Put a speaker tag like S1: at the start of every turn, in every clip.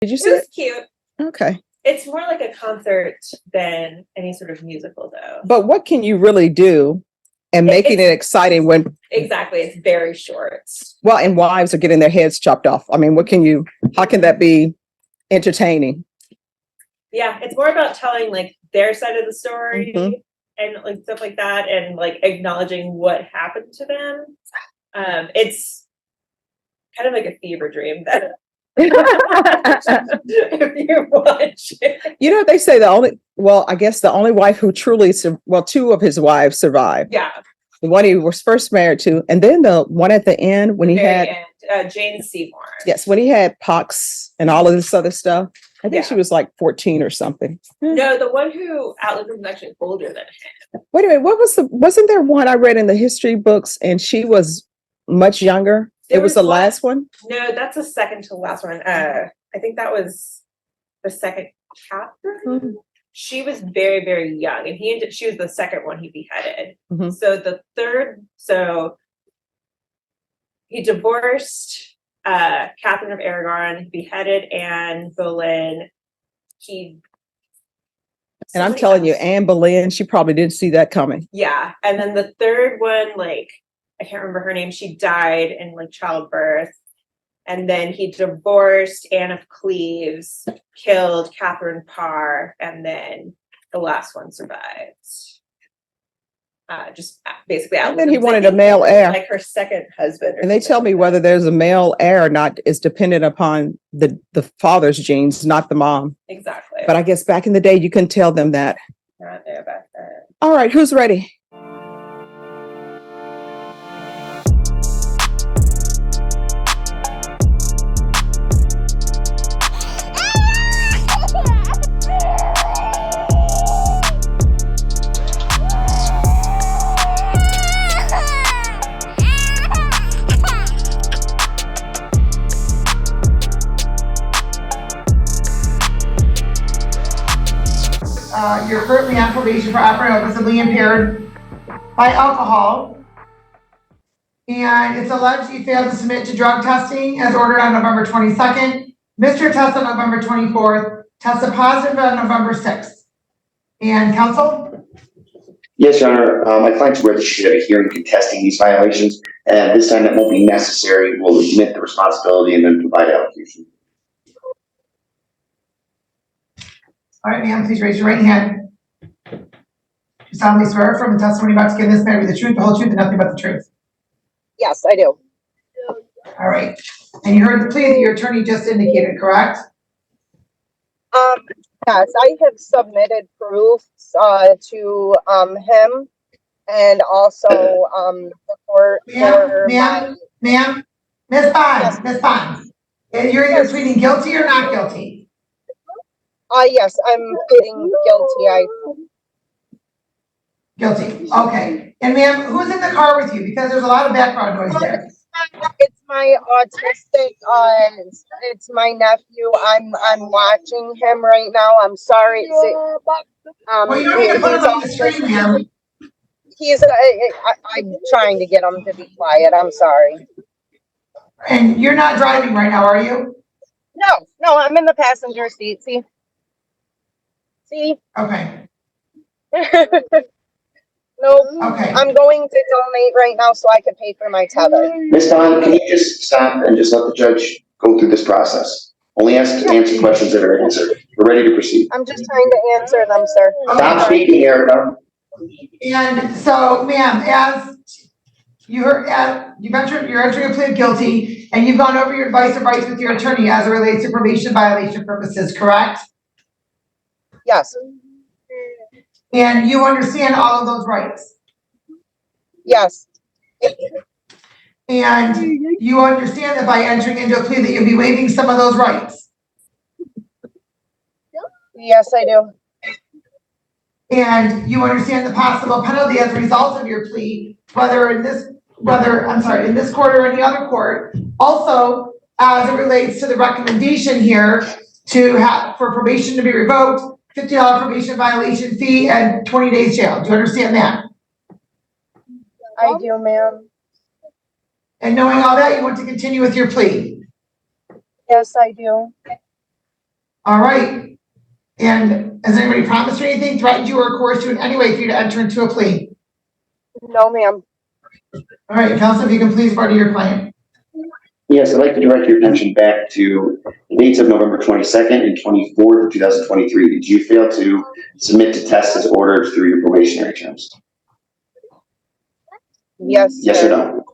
S1: Did you
S2: It
S1: see
S2: was
S1: it?
S2: cute.
S1: Okay.
S2: It's more like a concert than any sort of musical, though.
S1: But what can you really do and making it exciting when
S2: exactly it's very short?
S1: Well, and wives are getting their heads chopped off. I mean, how can that be entertaining?
S2: Yeah, it's more about telling like their side of the story and like stuff like that, and like acknowledging what happened to them. It's kind of like a fever dream that if you watch it.
S1: You know, they say I guess the only wife who truly, two of his wives survived.
S2: Yeah.
S1: The one he was first married to, and then the one at the end when
S2: Jane Seymour.
S1: Yes, when he had pox and all of this other stuff. I think she was like 14 or something.
S2: No, the one who outlived him was actually older than him.
S1: Wait a minute, wasn't there one I read in the history books and she was much younger? It was the last one?
S2: No, that's the second to last one. I think that was the second Catherine. She was very, very young, and she was the second one he beheaded. So the third, he divorced Catherine of Aragon, beheaded Anne Boleyn.
S1: And I'm telling you, Anne Boleyn, she probably didn't see that coming.
S2: Yeah, and then the third one, I can't remember her name. She died in childbirth. And then he divorced Anne of Cleves, killed Catherine Parr, and then the last one survived. Just basically
S1: And then he wanted a male heir.
S2: Like her second husband.
S1: And they tell me whether there's a male heir or not is dependent upon the father's genes, not the mom.
S2: Exactly.
S1: But I guess back in the day, you couldn't tell them that.
S2: Not there back then.
S1: All right, who's ready?
S3: You're currently on probation for operating visibly impaired by alcohol. And it's alleged you failed to submit to drug testing as ordered on November 22nd. Mr. Test on November 24th, tested positive on November 6th. And counsel?
S4: Yes, Your Honor. My client's aware that she should have a hearing contesting these violations. And this time that won't be necessary. We'll admit the responsibility and then provide allocution.
S3: All right, ma'am, please raise your right hand. You solemnly swear from the testimony about to give this matter be the truth, the whole truth, and nothing but the truth.
S5: Yes, I do.
S3: All right. And you heard the plea that your attorney just indicated, correct?
S5: Yes, I have submitted proofs to him and also the court for
S3: Ma'am, Miss Bonds, Miss Bonds. You're either pleading guilty or not guilty.
S5: Yes, I'm pleading guilty.
S3: Guilty. Okay. And ma'am, who's in the car with you? Because there's a lot of background noise there.
S5: It's my autistic. It's my nephew. I'm watching him right now. I'm sorry.
S3: Well, you don't need to put him on the screen, ma'am.
S5: I'm trying to get him to be quiet. I'm sorry.
S3: And you're not driving right now, are you?
S5: No, I'm in the passenger seat. See?
S3: Okay.
S5: Nope.
S3: Okay.
S5: I'm going to donate right now so I can pay for my tether.
S4: Ms. Bond, can you just stop and just let the judge go through this process? Only answer questions that are answered. We're ready to proceed.
S5: I'm just trying to answer them, sir.
S4: Stop speaking, Erica.
S3: And so, ma'am, as you heard, you're entering a plea of guilty, and you've gone over your advice of rights with your attorney as it relates to probation violation purposes, correct?
S5: Yes.
S3: And you understand all of those rights?
S5: Yes.
S3: And you understand that by entering into a plea that you'll be waiving some of those rights?
S5: Yes, I do.
S3: And you understand the possible penalty as a result of your plea, whether in this court or any other court. Also, as it relates to the recommendation here for probation to be revoked, $50 probation violation fee and 20 days jail. Do you understand that?
S5: I do, ma'am.
S3: And knowing all that, you want to continue with your plea?
S5: Yes, I do.
S3: All right. And has anybody promised you anything, threatened you, or coerced you in any way for you to enter into a plea?
S5: No, ma'am.
S3: All right, counsel, if you can please pardon your client.
S4: Yes, I'd like to direct your attention back to the dates of November 22nd and 24th of 2023. Did you fail to submit to tests as ordered through your probationary terms?
S5: Yes,
S4: Yes
S5: sir.
S4: or no?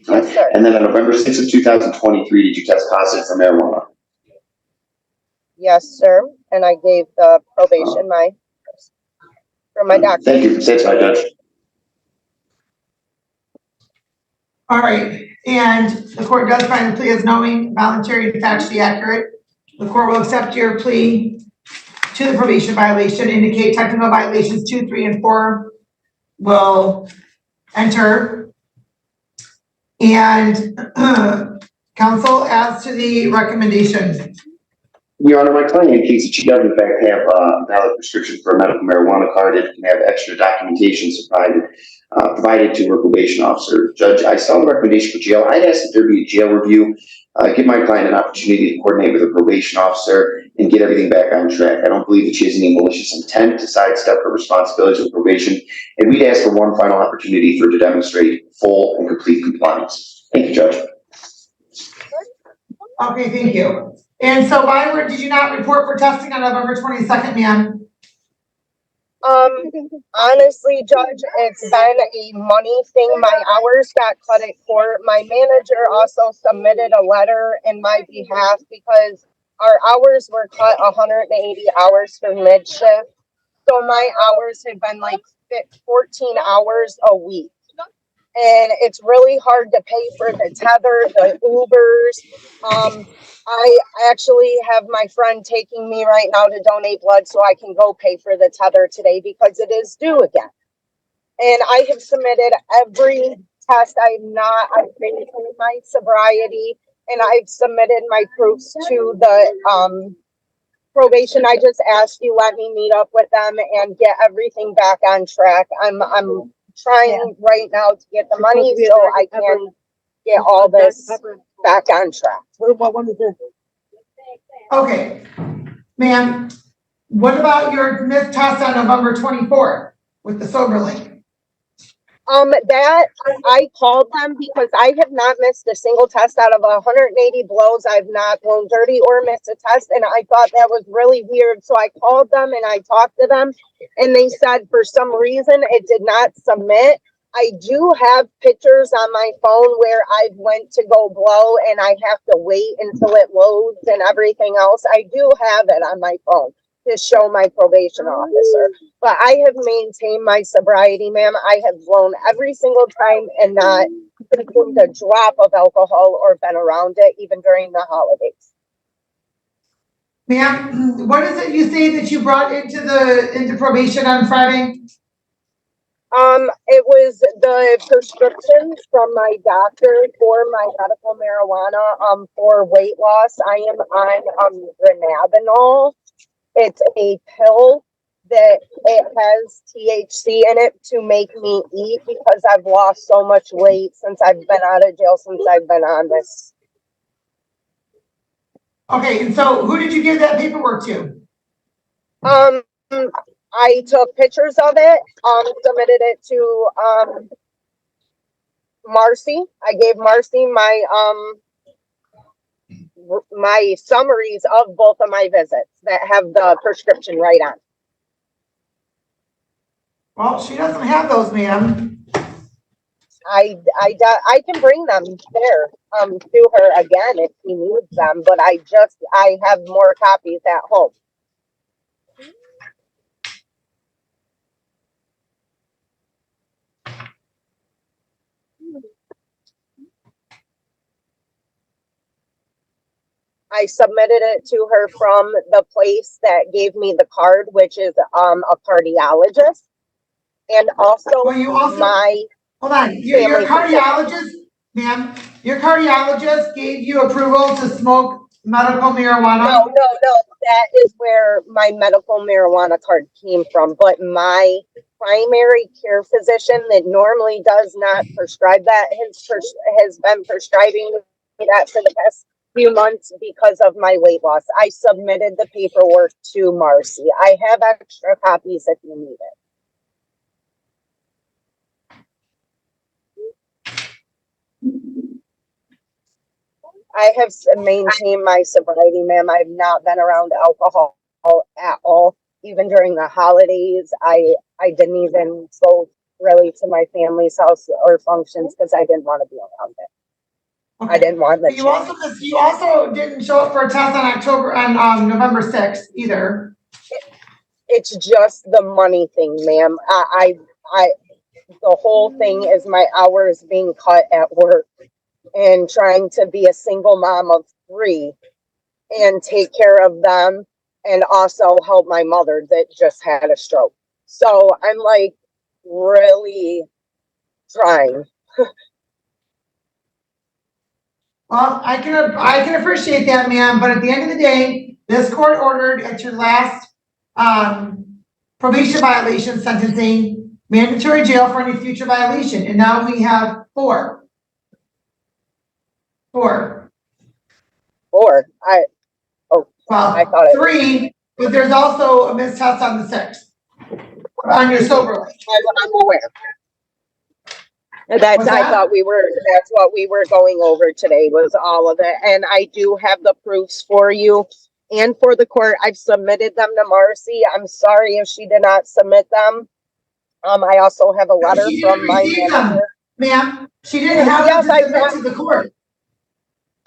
S5: Yes, sir.
S4: And then on November 6th of 2023, did you test positive for marijuana?
S5: Yes, sir. And I gave the probation from my doctor.
S4: Thank you. Satisfied, Judge.
S3: All right, and the court does find the plea as knowing, voluntary, and factually accurate. The court will accept your plea to the probation violation, indicate technical violations 2, 3, and 4 will enter. And counsel, as to the recommendation.
S4: Your Honor, my client indicates that she does in fact have a valid prescription for a medical marijuana card and can have extra documentation provided to her probation officer. Judge, I saw the recommendation for jail. I'd ask that there be a jail review, give my client an opportunity to coordinate with a probation officer and get everything back on track. I don't believe that she has any malicious intent to sidestep her responsibilities with probation, and we'd ask for one final opportunity for her to demonstrate full and complete compliance. Thank you, Judge.
S3: Okay, thank you. And so why did you not report for testing on November 22nd, ma'am?
S5: Honestly, Judge, it's been a money thing. My hours got cut at court. My manager also submitted a letter in my behalf because our hours were cut 180 hours for mid shift. So my hours have been like 14 hours a week. And it's really hard to pay for the tether, the Ubers. I actually have my friend taking me right now to donate blood so I can go pay for the tether today because it is due again. And I have submitted every test. I've maintained my sobriety and I've submitted my proofs to the probation. I just asked you, let me meet up with them and get everything back on track. I'm trying right now to get the money so I can get all this back on track.
S3: Okay, ma'am, what about your missed test on November 24th with the sober link?
S5: That I called them because I have not missed a single test out of 180 blows. I've not blown dirty or missed a test, and I thought that was really weird. So I called them and I talked to them, and they said for some reason it did not submit. I do have pictures on my phone where I went to go blow and I have to wait until it loads and everything else. I do have it on my phone to show my probation officer, but I have maintained my sobriety, ma'am. I have blown every single time and not consumed a drop of alcohol or been around it, even during the holidays.
S3: Ma'am, what is it you say that you brought into probation on Friday?
S5: It was the prescription from my doctor for my medical marijuana, for weight loss. I am on dronabinol. It's a pill that it has THC in it to make me eat because I've lost so much weight since I've been out of jail, since I've been on this.
S3: Okay, and so who did you give that paperwork to?
S5: I took pictures of it, submitted it to Marcy. I gave Marcy my summaries of both of my visits that have the prescription right on.
S3: Well, she doesn't have those, ma'am.
S5: I can bring them there to her again if she needs them, but I have more copies at home. I submitted it to her from the place that gave me the card, which is a cardiologist, and also,
S3: Well, you also hold on. Your cardiologist, ma'am, your cardiologist gave you approval to smoke medical marijuana?
S5: No. That is where my medical marijuana card came from. But my primary care physician that normally does not prescribe that has been prescribing that for the past few months because of my weight loss. I submitted the paperwork to Marcy. I have extra copies if you need it. I have maintained my sobriety, ma'am. I've not been around alcohol at all. Even during the holidays, I didn't even go really to my family's house or functions because I didn't want to be around it.
S3: Okay.
S5: I didn't want the
S3: You also didn't show up for a test on November 6th either.
S5: It's just the money thing, ma'am. The whole thing is my hours being cut at work and trying to be a single mom of 3 and take care of them and also help my mother that just had a stroke. So I'm like really trying.
S3: Well, I can appreciate that, ma'am, but at the end of the day, this court ordered at your last probation violation sentencing, mandatory jail for any future violation, and now we have 4.
S5: Or
S3: Well,
S5: I thought it
S3: 3, but there's also a missed test on the 6th on your sober list.
S5: I'm aware. That's what we were going over today was all of it. And I do have the proofs for you and for the court. I've submitted them to Marcy. I'm sorry if she did not submit them. I also have a letter from my manager.
S3: Ma'am, she didn't have them to submit to the court.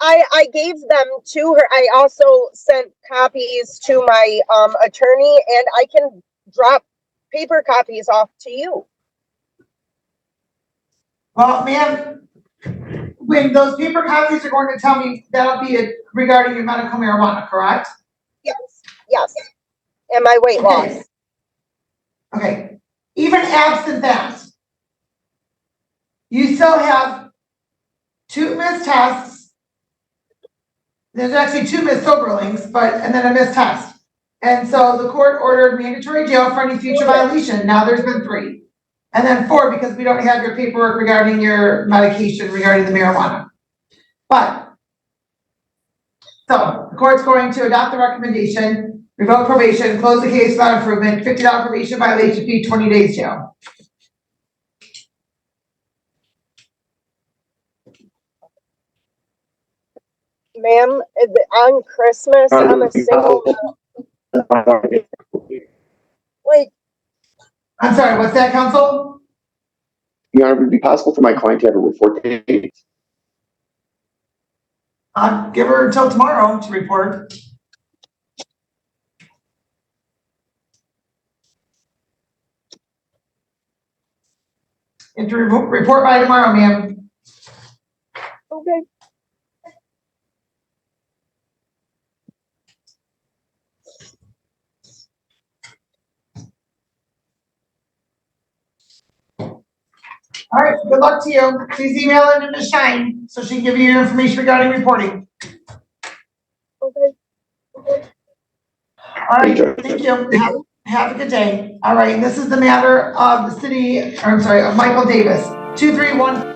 S5: I gave them to her. I also sent copies to my attorney, and I can drop paper copies off to you.
S3: Well, ma'am, when those paper copies are going to tell me, that'll be regarding your medical marijuana, correct?
S5: Yes. And my weight loss.
S3: Okay. Even absent that, you still have 2 missed tests. There's actually 2 missed soberlings, and then a missed test. And so the court ordered mandatory jail for any future violation. Now there's been 3. And then 4 because we don't have your paperwork regarding your medication regarding the marijuana. So the court's going to adopt the recommendation, revoke probation, close the case without improvement, $50 probation violation fee, 20 days jail.
S5: Ma'am, on Christmas, I'm a single. Wait.
S3: I'm sorry, what's that, counsel?
S4: Your Honor, would it be possible for my client to have a report date?
S3: Give her until tomorrow to report. And to report by tomorrow, ma'am.
S5: Okay.
S3: All right, good luck to you. Please email it to Ms. Shine so she can give you your information regarding reporting.
S5: Okay.
S3: All right, thank you. Have a good day. All right, this is the matter of the city, of Michael Davis, 231.